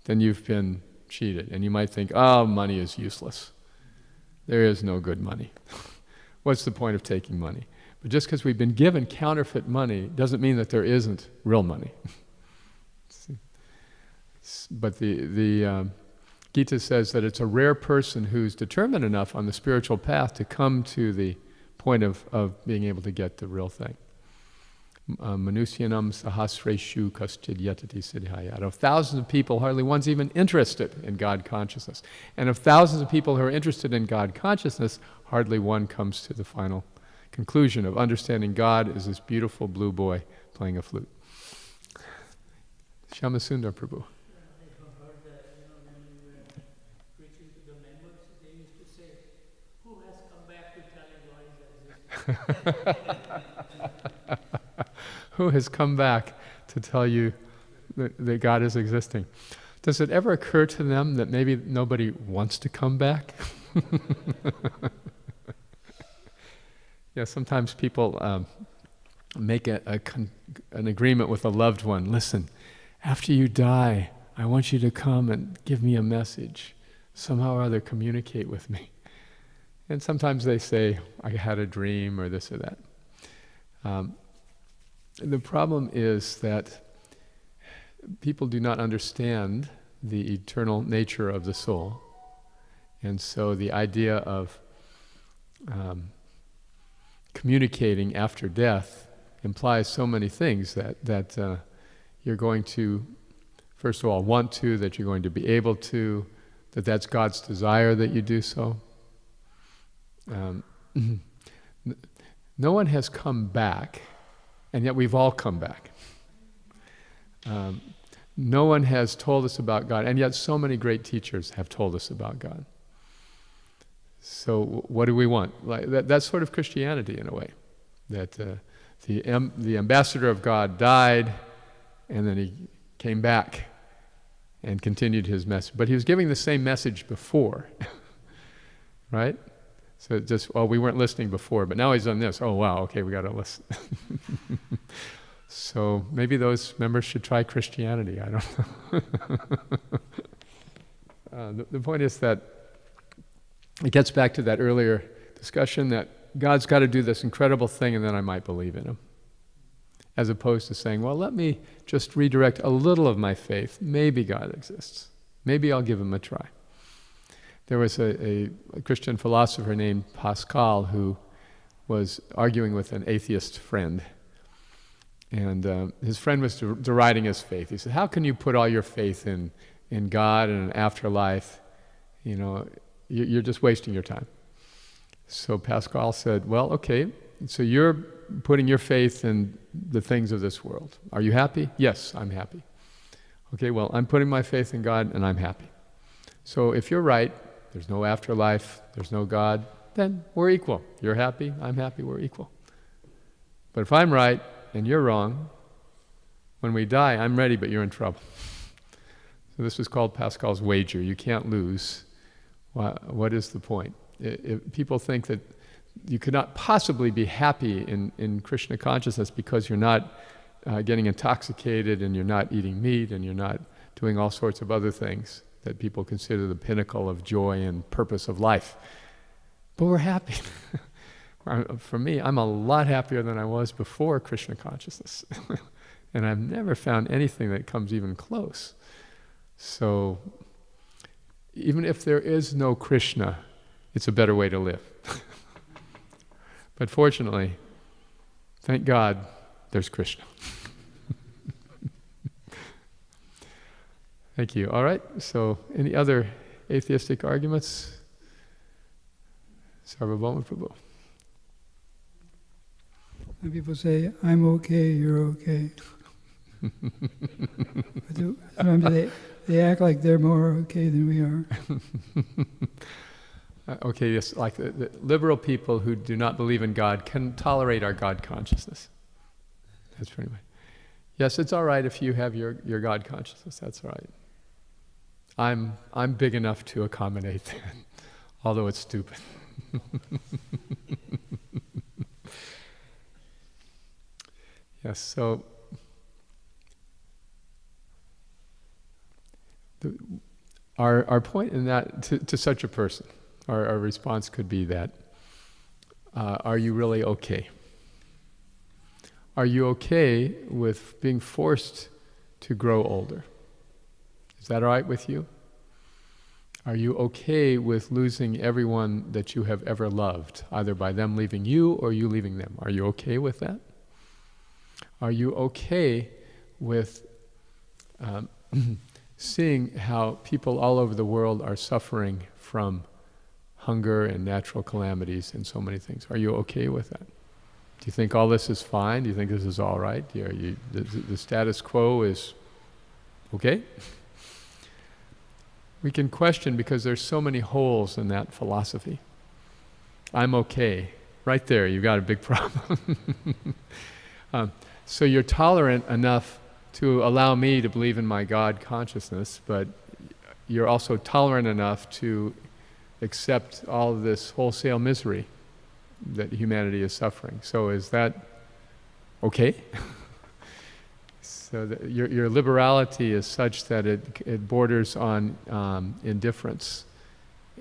then you've been cheated. And you might think, oh, money is useless. There is no good money. What's the point of taking money? But just because we've been given counterfeit money doesn't mean that there isn't real money. But the Gita says that it's a rare person who's determined enough on the spiritual path to come to the point of being able to get the real thing. Manusyanam sahasreshu kaschid yatati siddhaya. Out of thousands of people, hardly one's even interested in God consciousness. And of thousands of people who are interested in God consciousness, hardly one comes to the final conclusion of understanding God as this beautiful blue boy playing a flute. Shyamasundar Prabhu. I heard that, when we were preaching to the members, they used to say, who has come back to tell you God exists? Who has come back to tell you that God is existing? Does it ever occur to them that maybe nobody wants to come back? Yeah, sometimes people make an agreement with a loved one. Listen, after you die, I want you to come and give me a message. Somehow or other communicate with me. And sometimes they say, I had a dream or this or that. The problem is that people do not understand the eternal nature of the soul. And so the idea of communicating after death implies so many things that you're going to, first of all, want to, that you're going to be able to, that's God's desire that you do so. No one has come back, and yet we've all come back. No one has told us about God, and yet so many great teachers have told us about God. So what do we want? That's sort of Christianity in a way. That the ambassador of God died, and then he came back and continued his message. But he was giving the same message before. right? So it just, we weren't listening before, but now he's done this. Oh, wow, okay, we got to listen. So maybe those members should try Christianity. I don't know. The point is that it gets back to that earlier discussion that God's got to do this incredible thing and then I might believe in him. As opposed to saying, well, let me just redirect a little of my faith. Maybe God exists. Maybe I'll give him a try. There was a Christian philosopher named Pascal who was arguing with an atheist friend. And his friend was deriding his faith. He said, how can you put all your faith in God and an afterlife? You know, you're just wasting your time. So Pascal said, well, okay, so you're putting your faith in the things of this world. Are you happy? Yes, I'm happy. Okay, well, I'm putting my faith in God and I'm happy. So if you're right, there's no afterlife, there's no God, then we're equal. You're happy, I'm happy, we're equal. But if I'm right and you're wrong, when we die, I'm ready, but you're in trouble. So this was called Pascal's wager. You can't lose. What is the point? If people think that you could not possibly be happy in Krishna consciousness because you're not getting intoxicated and you're not eating meat and you're not doing all sorts of other things that people consider the pinnacle of joy and purpose of life. But we're happy. For me, I'm a lot happier than I was before Krishna consciousness. And I've never found anything that comes even close. So even if there is no Krishna, it's a better way to live. But fortunately, thank God, there's Krishna. Thank you. All right, so any other atheistic arguments? Sarvabhauma Prabhu. When people say, I'm okay, you're okay. Sometimes they act like they're more okay than we are. Okay, yes, like the liberal people who do not believe in God can tolerate our God consciousness. That's pretty much. Yes, it's all right if you have your God consciousness. That's all right. I'm big enough to accommodate that, although it's stupid. Yes, so our point in that, to such a person, our response could be that, are you really okay? Are you okay with being forced to grow older? Is that all right with you? Are you okay with losing everyone that you have ever loved, either by them leaving you or you leaving them? Are you okay with that? Are you okay with seeing how people all over the world are suffering from hunger and natural calamities and so many things? Are you okay with that? Do you think all this is fine? Do you think this is all right? The status quo is okay? We can question because there's so many holes in that philosophy. I'm okay. Right there, you've got a big problem. So you're tolerant enough to allow me to believe in my God consciousness, but you're also tolerant enough to accept all of this wholesale misery that humanity is suffering. So is that okay? So your liberality is such that it borders on indifference,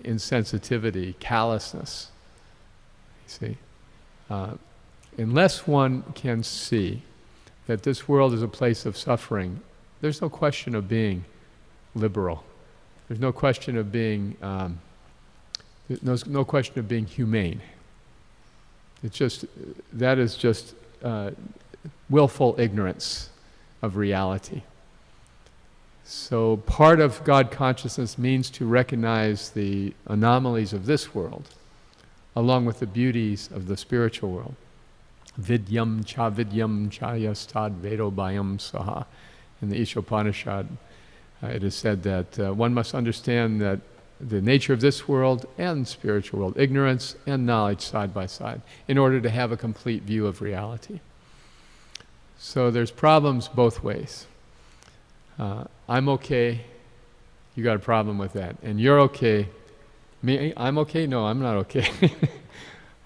insensitivity, callousness. You see, unless one can see that this world is a place of suffering, there's no question of being liberal. There's no question of being no question of being humane. It's just that is just willful ignorance of reality. So part of God consciousness means to recognize the anomalies of this world, along with the beauties of the spiritual world. Vidyam cha yastad vedo bhayam saha. In the Ishopanishad, it is said that one must understand that the nature of this world and spiritual world, ignorance and knowledge side by side, in order to have a complete view of reality. So there's problems both ways. I'm okay, you got a problem with that. And you're okay, Me, I'm okay? No, I'm not okay.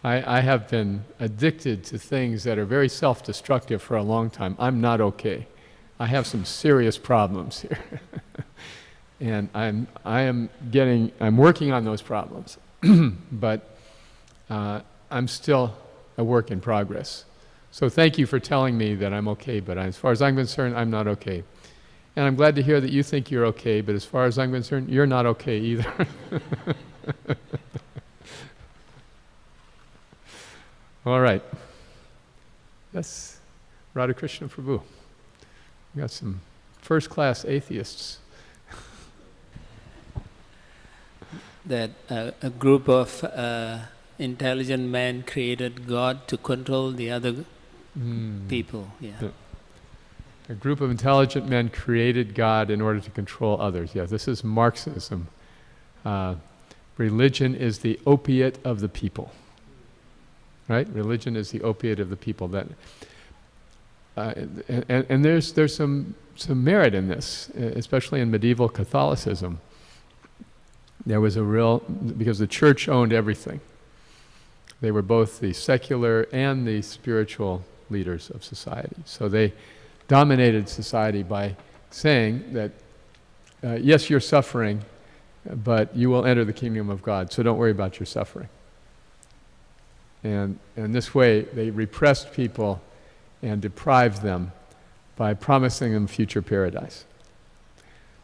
I have been addicted to things that are very self-destructive for a long time. I'm not okay. I have some serious problems here. And I'm working on those problems. But I'm still a work in progress. So thank you for telling me that I'm okay, but as far as I'm concerned, I'm not okay. And I'm glad to hear that you think you're okay, but as far as I'm concerned, you're not okay either. All right. Yes, Radha Krishna Prabhu. We got some first-class atheists. That a group of intelligent men created God to control the other people. Yeah. A group of intelligent men created God in order to control others. Yeah, this is Marxism. Religion is the opiate of the people. Right? Religion is the opiate of the people. That, and there's some merit in this, especially in medieval Catholicism. There was because the church owned everything. They were both the secular and the spiritual leaders of society. So they dominated society by saying that, yes, you're suffering, but you will enter the kingdom of God, so don't worry about your suffering. And in this way, they repressed people and deprived them by promising them future paradise.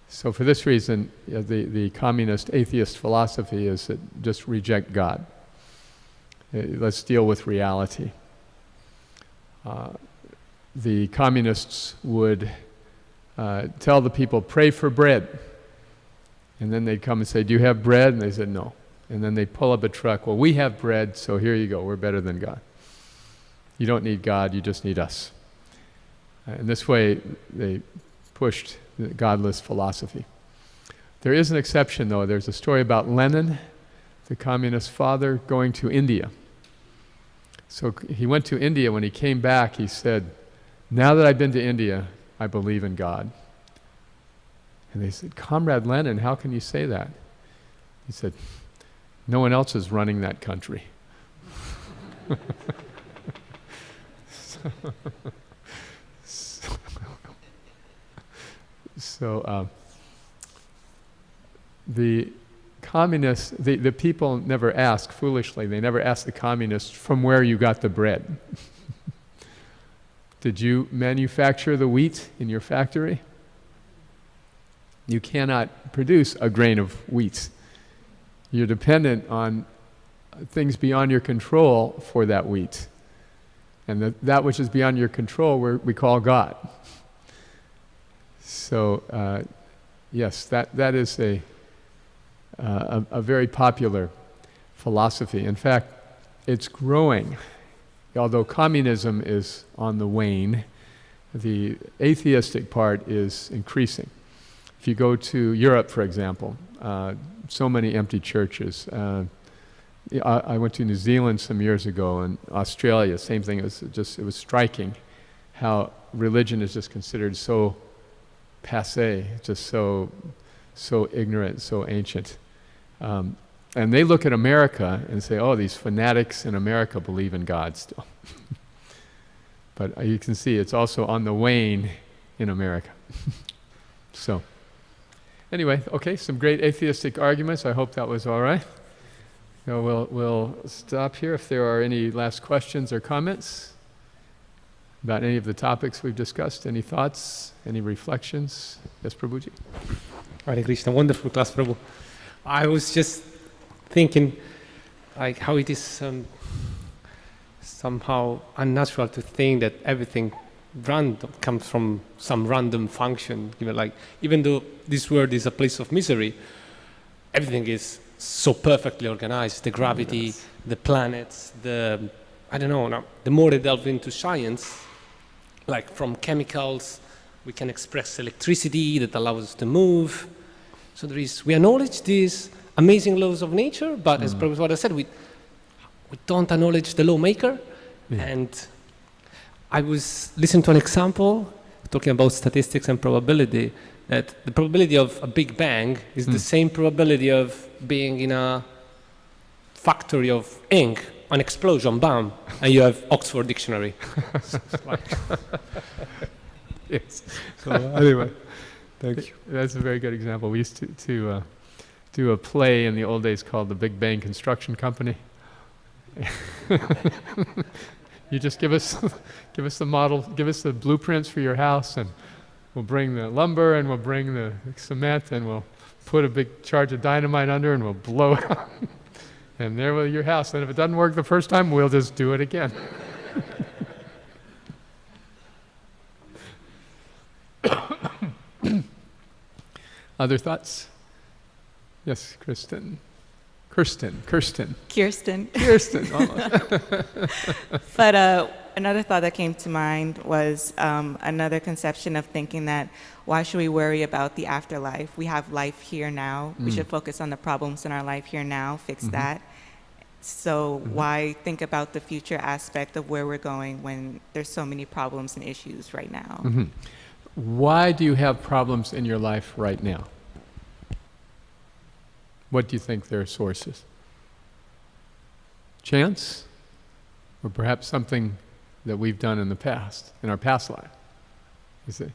So for this reason, the communist atheist philosophy is that just reject God. Let's deal with reality. The communists would tell the people, pray for bread. And then they'd come and say, do you have bread? And they said, no. And then they'd pull up a truck, well, we have bread, so here you go, we're better than God. You don't need God, you just need us. In this way, they pushed the godless philosophy. There is an exception, though. There's a story about Lenin, the communist father, going to India. So he went to India. When he came back, he said, now that I've been to India, I believe in God. And they said, Comrade Lenin, how can you say that? He said, no one else is running that country. So the communists, the people never ask, foolishly, they never ask the communists from where you got the bread. Did you manufacture the wheat in your factory? You cannot produce a grain of wheat. You're dependent on things beyond your control for that wheat. And that which is beyond your control we call God. So, yes, that is a very popular philosophy. In fact, it's growing. Although communism is on the wane, the atheistic part is increasing. If you go to Europe, for example, so many empty churches. I went to New Zealand some years ago, and Australia, same thing. It was striking how religion is just considered so passé, just so ignorant, so ancient. And they look at America and say, oh, these fanatics in America believe in God still. But you can see it's also on the wane in America. So, anyway, okay, some great atheistic arguments. I hope that was all right. So we'll stop here. If there are any last questions or comments about any of the topics we've discussed, any thoughts, any reflections? Yes, Prabhuji. Hare Krishna, wonderful class, Prabhu. I was just thinking, like, how it is somehow unnatural to think that everything random comes from some random function. You know, like, even though this world is a place of misery, everything is so perfectly organized. The gravity, yes, the planets, the more I delve into science, like from chemicals, we can express electricity that allows us to move. So we acknowledge these amazing laws of nature, but as Prabhupada said, we don't acknowledge the lawmaker. Yeah. And I was listening to an example, talking about statistics and probability, that the probability of a Big Bang is the same probability of being in a factory of ink, an explosion, bam, and you have Oxford Dictionary. Yes. So anyway, thank you. That's a very good example. We used to do a play in the old days called The Big Bang Construction Company. You just give us the model, give us the blueprints for your house, and we'll bring the lumber and we'll bring the cement and we'll put a big charge of dynamite under and we'll blow it up. And there will be your house. And if it doesn't work the first time, we'll just do it again. Other thoughts? Yes, Kirsten. But another thought that came to mind was another conception of thinking that why should we worry about the afterlife? We have life here now. We should focus on the problems in our life here now, fix that. So why think about the future aspect of where we're going when there's so many problems and issues right now? Why do you have problems in your life right now? What do you think their source is? Chance? Or perhaps something that we've done in the past, in our past life? You see?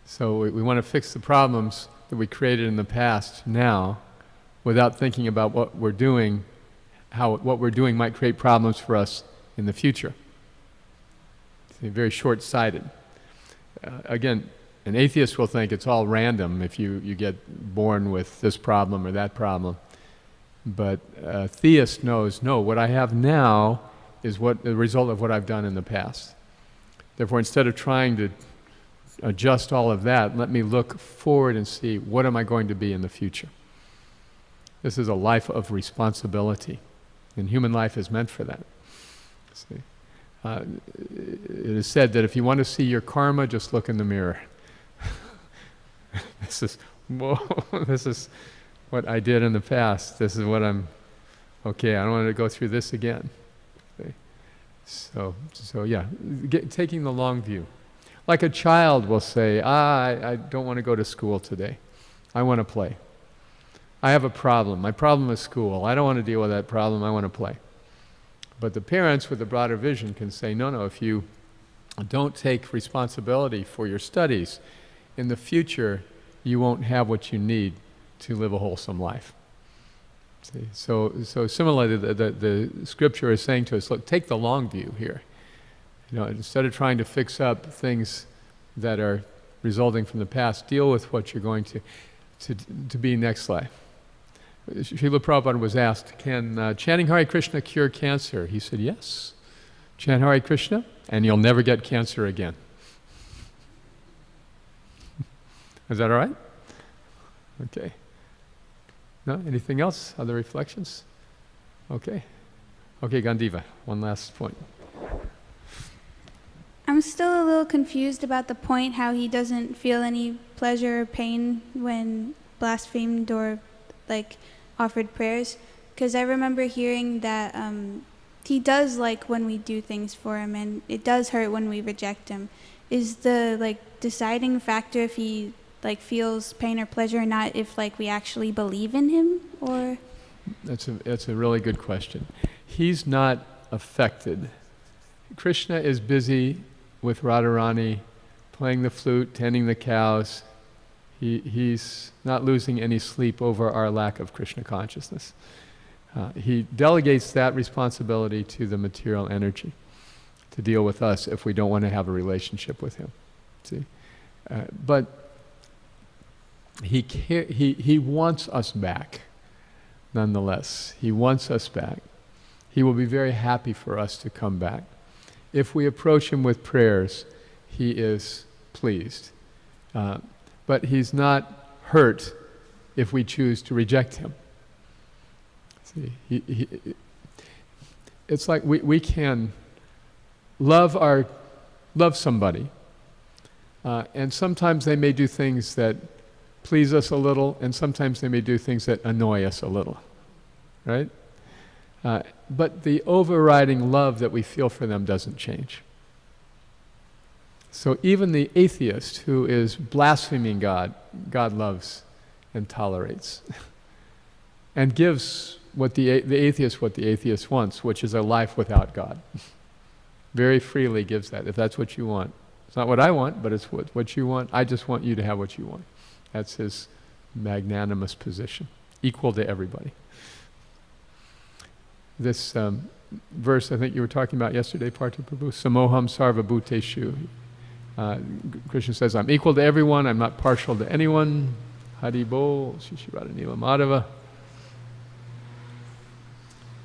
So we want to fix the problems that we created in the past now without thinking about what we're doing, how what we're doing might create problems for us in the future. See, very short-sighted. Again, an atheist will think it's all random if you get born with this problem or that problem. But a theist knows, no, what I have now is the result of what I've done in the past. Therefore, instead of trying to adjust all of that, let me look forward and see, what am I going to be in the future? This is a life of responsibility, and human life is meant for that. See? It is said that if you want to see your karma, just look in the mirror. This is what I did in the past. This is what I don't want to go through this again. Okay. So yeah, taking the long view. Like a child will say, I don't want to go to school today. I want to play. I have a problem. My problem is school. I don't want to deal with that problem. I want to play. But the parents with a broader vision can say, no, if you don't take responsibility for your studies, in the future, you won't have what you need to live a wholesome life. See? So similarly, the scripture is saying to us, look, take the long view here. Instead of trying to fix up things that are resulting from the past, deal with what you're going to be next life. Srila Prabhupada was asked, can chanting Hare Krishna cure cancer? He said, yes. Chant Hare Krishna, and you'll never get cancer again. Is that all right? Okay. No? Anything else? Other reflections? Okay. Okay, Gandiva, one last point. I'm still a little confused about the point how he doesn't feel any pleasure or pain when blasphemed or offered prayers, because I remember hearing that he does like when we do things for him, and it does hurt when we reject him. Is the deciding factor if he feels pain or pleasure or not if we actually believe in him? Or that's a really good question. He's not affected. Krishna is busy with Radharani, playing the flute, tending the cows. He's not losing any sleep over our lack of Krishna consciousness. He delegates that responsibility to the material energy to deal with us if we don't want to have a relationship with him. See, but he wants us back. Nonetheless, he wants us back. He will be very happy for us to come back. If we approach him with prayers, he is pleased. But he's not hurt if we choose to reject him. See, it's like we can love somebody, and sometimes they may do things that please us a little, and sometimes they may do things that annoy us a little, right? But the overriding love that we feel for them doesn't change. So even the atheist who is blaspheming God, God loves and tolerates. and gives the atheist what the atheist wants, which is a life without God. Very freely gives that, if that's what you want. It's not what I want, but it's what you want. I just want you to have what you want. That's his magnanimous position, equal to everybody. This verse I think you were talking about yesterday, Partha Prabhu, Samoham Sarva Bhuteshu. Krishna says, I'm equal to everyone, I'm not partial to anyone. Hari Bol, Shishirada Nila Madhava.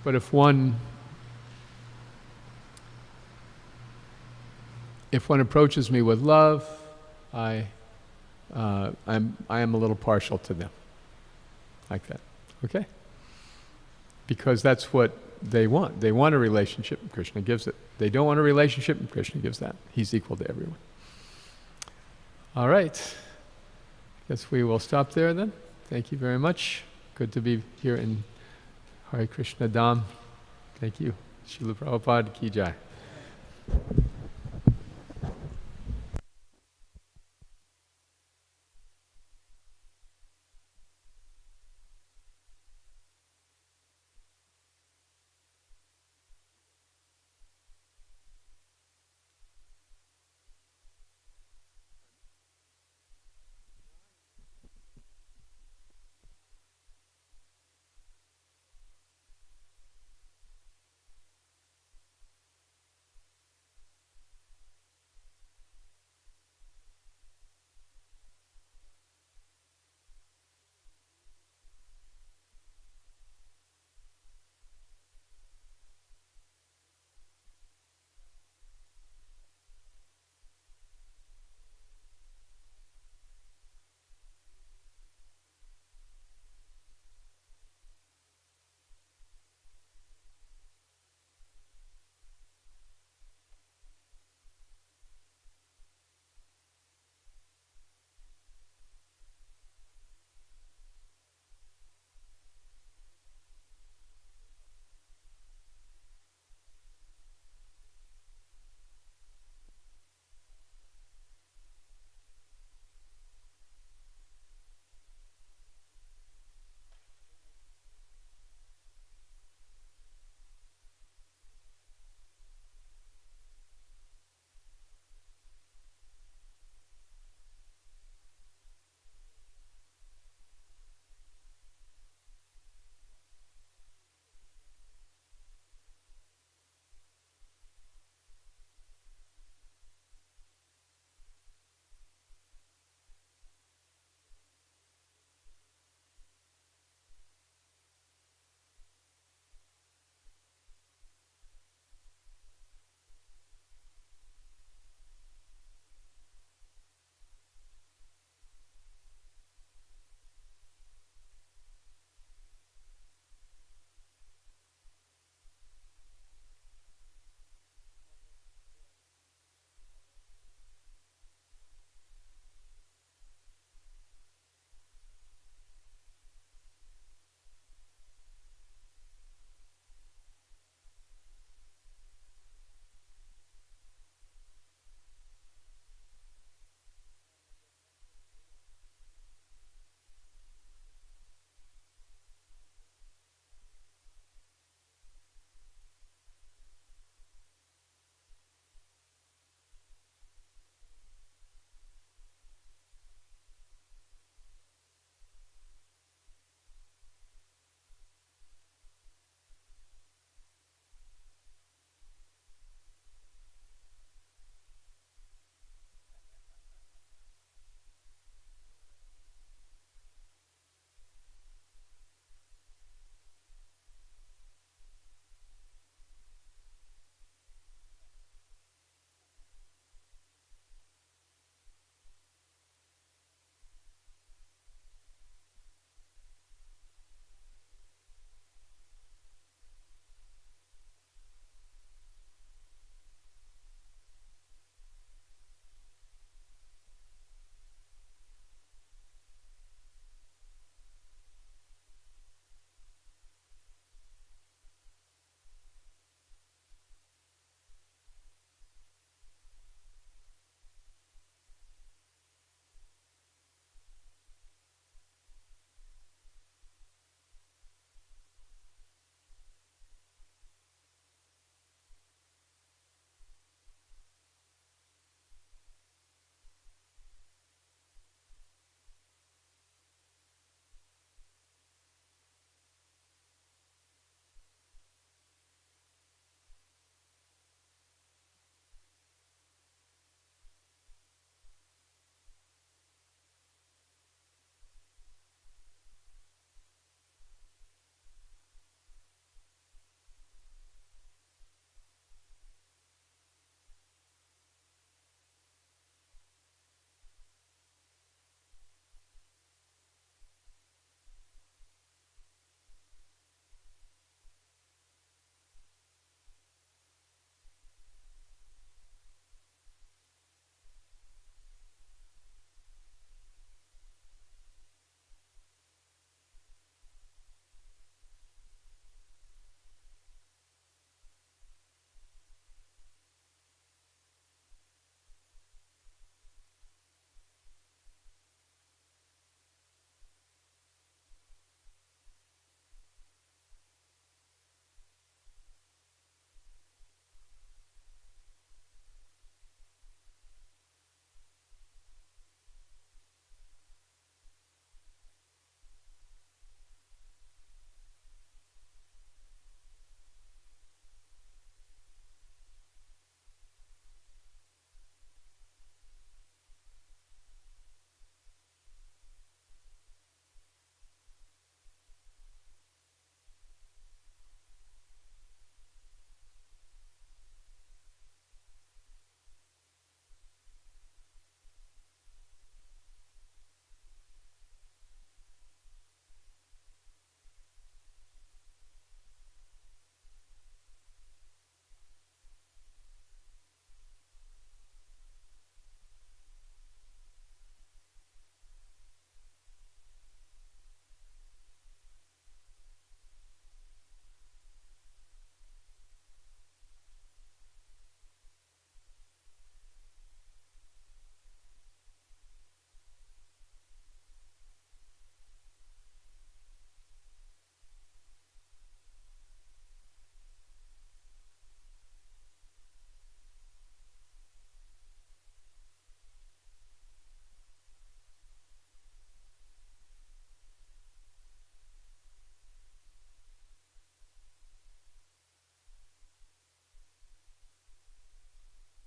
But if one approaches me with love, I am a little partial to them, like that. Okay? Because that's what they want. They want a relationship, and Krishna gives it. They don't want a relationship, and Krishna gives that. He's equal to everyone. All right. Guess we will stop there then. Thank you very much. Good to be here in Hare Krishna Dham. Thank you. Srila Prabhupada Ki Jai.